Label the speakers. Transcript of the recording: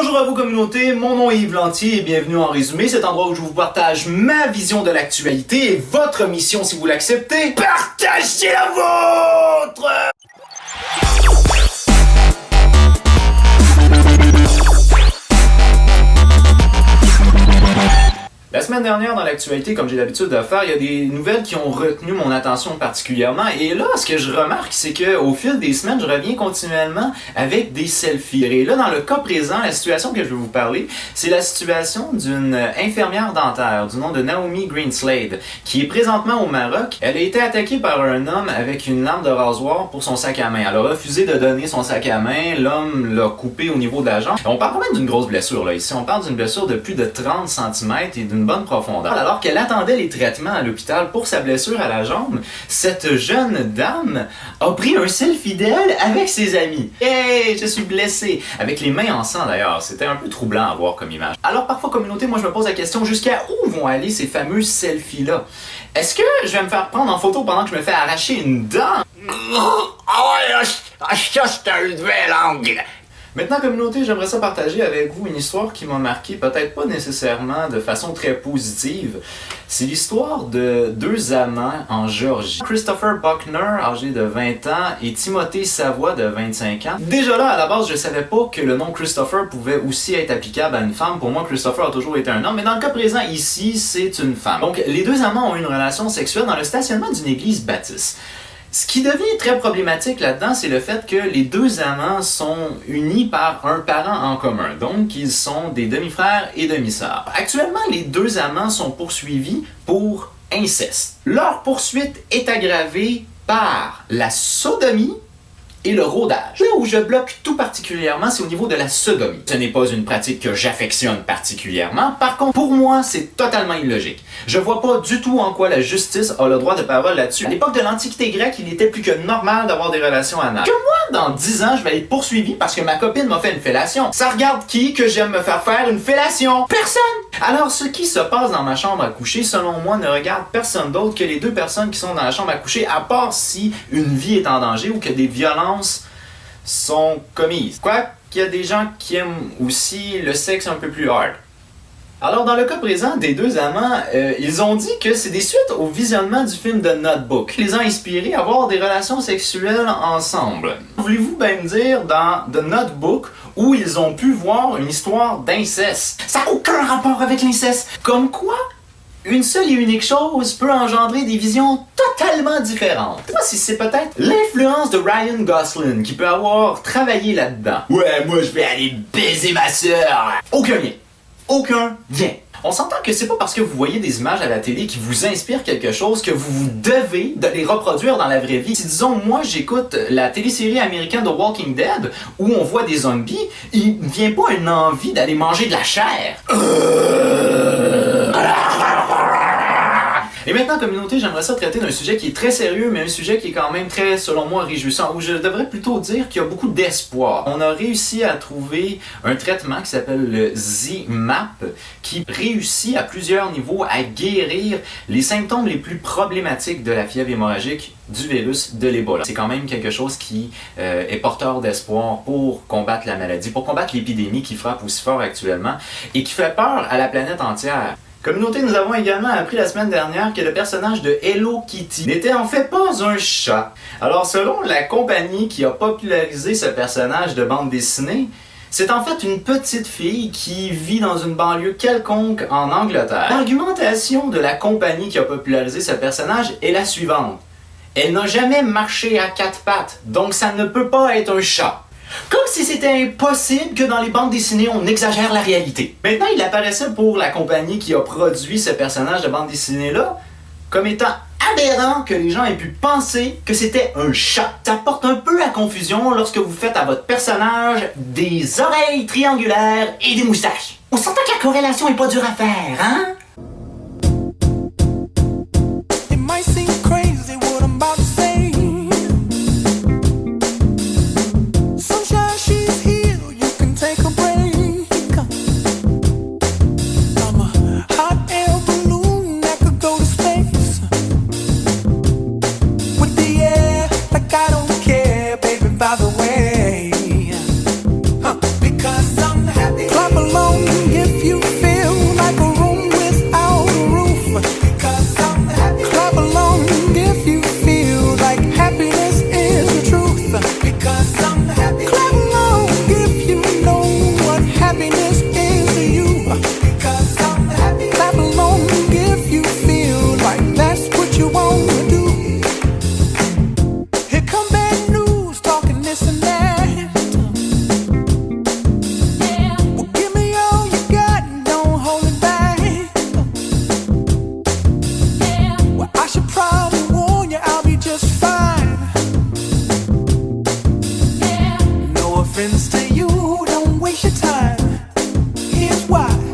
Speaker 1: Bonjour à vous communauté, mon nom est Yves Lantier et bienvenue en résumé, cet endroit où je vous partage ma vision de l'actualité et votre mission si vous l'acceptez, partagez la vôtre! La semaine dernière, dans l'actualité, comme j'ai l'habitude de faire, il y a des nouvelles qui ont retenu mon attention particulièrement. Et là, ce que je remarque, c'est qu'au fil des semaines, je reviens continuellement avec des selfies. Et là, dans le cas présent, la situation que je vais vous parler, c'est la situation d'une infirmière dentaire du nom de Naomi Greenslade, qui est présentement au Maroc. Elle a été attaquée par un homme avec une lame de rasoir pour son sac à main. Elle a refusé de donner son sac à main. L'homme l'a coupé au niveau de la jambe. On parle quand même d'une grosse blessure, là. Ici, on parle d'une blessure de plus de 30 cm et d'une bonne profondeur. Alors qu'elle attendait les traitements à l'hôpital pour sa blessure à la jambe, cette jeune dame a pris un selfie d'elle avec ses amis. Hey, je suis blessée! Avec les mains en sang d'ailleurs, c'était un peu troublant à voir comme image. Alors parfois, communauté, moi je me pose la question, jusqu'à où vont aller ces fameux selfies-là? Est-ce que je vais me faire prendre en photo pendant que je me fais arracher une dent? Ah ouais, ça c'est un nouvel angle! Maintenant, communauté, j'aimerais ça partager avec vous une histoire qui m'a marqué, peut-être pas nécessairement de façon très positive. C'est l'histoire de deux amants en Géorgie. Christopher Buckner, âgé de 20 ans, et Timothée Savoie, de 25 ans. Déjà là, à la base, je savais pas que le nom Christopher pouvait aussi être applicable à une femme. Pour moi, Christopher a toujours été un homme, mais dans le cas présent, ici, c'est une femme. Donc, les deux amants ont eu une relation sexuelle dans le stationnement d'une église baptiste. Ce qui devient très problématique là-dedans, c'est le fait que les deux amants sont unis par un parent en commun. Donc, ils sont des demi-frères et demi-sœurs. Actuellement, les deux amants sont poursuivis pour inceste. Leur poursuite est aggravée par la sodomie et le rôdage. Là où je bloque tout particulièrement, c'est au niveau de la sodomie. Ce n'est pas une pratique que j'affectionne particulièrement. Par contre, pour moi, c'est totalement illogique. Je vois pas du tout en quoi la justice a le droit de parole là-dessus. À l'époque de l'Antiquité grecque, il était plus que normal d'avoir des relations anales. Que moi, dans 10 ans, je vais être poursuivi parce que ma copine m'a fait une fellation. Ça regarde qui que j'aime me faire faire une fellation? Personne! Alors, ce qui se passe dans ma chambre à coucher, selon moi, ne regarde personne d'autre que les deux personnes qui sont dans la chambre à coucher, à part si une vie est en danger ou que des violences sont commises. Quoi qu'il y a des gens qui aiment aussi le sexe un peu plus hard. Alors, dans le cas présent des deux amants, ils ont dit que c'est des suites au visionnement du film The Notebook qui les a inspirés à avoir des relations sexuelles ensemble. Voulez-vous bien me dire dans The Notebook où ils ont pu voir une histoire d'inceste? Ça n'a aucun rapport avec l'inceste! Comme quoi, une seule et unique chose peut engendrer des visions totalement différentes. Je sais pas si c'est peut-être l'influence de Ryan Gosling qui peut avoir travaillé là-dedans. Ouais, moi je vais aller baiser ma sœur! Aucun lien. Aucun lien. On s'entend que c'est pas parce que vous voyez des images à la télé qui vous inspirent quelque chose que vous devez de les reproduire dans la vraie vie. Si disons, moi j'écoute la télésérie américaine The Walking Dead où on voit des zombies, il ne vient pas une envie d'aller manger de la chair. Et maintenant, communauté, j'aimerais ça traiter d'un sujet qui est très sérieux, mais un sujet qui est quand même très, selon moi, réjouissant, où je devrais plutôt dire qu'il y a beaucoup d'espoir. On a réussi à trouver un traitement qui s'appelle le ZMapp, qui réussit à plusieurs niveaux à guérir les symptômes les plus problématiques de la fièvre hémorragique du virus de l'Ebola. C'est quand même quelque chose qui est porteur d'espoir pour combattre la maladie, pour combattre l'épidémie qui frappe aussi fort actuellement et qui fait peur à la planète entière. Communauté, nous avons également appris la semaine dernière que le personnage de Hello Kitty n'était en fait pas un chat. Alors, selon la compagnie qui a popularisé ce personnage de bande dessinée, c'est en fait une petite fille qui vit dans une banlieue quelconque en Angleterre. L'argumentation de la compagnie qui a popularisé ce personnage est la suivante. Elle n'a jamais marché à quatre pattes, donc ça ne peut pas être un chat. Comme si c'était impossible que dans les bandes dessinées, on exagère la réalité. Maintenant, il apparaissait pour la compagnie qui a produit ce personnage de bande dessinée-là comme étant aberrant que les gens aient pu penser que c'était un chat. Ça porte un peu à confusion lorsque vous faites à votre personnage des oreilles triangulaires et des moustaches. On s'entend que la corrélation est pas dure à faire, hein?
Speaker 2: By the way, because I'm happy. why.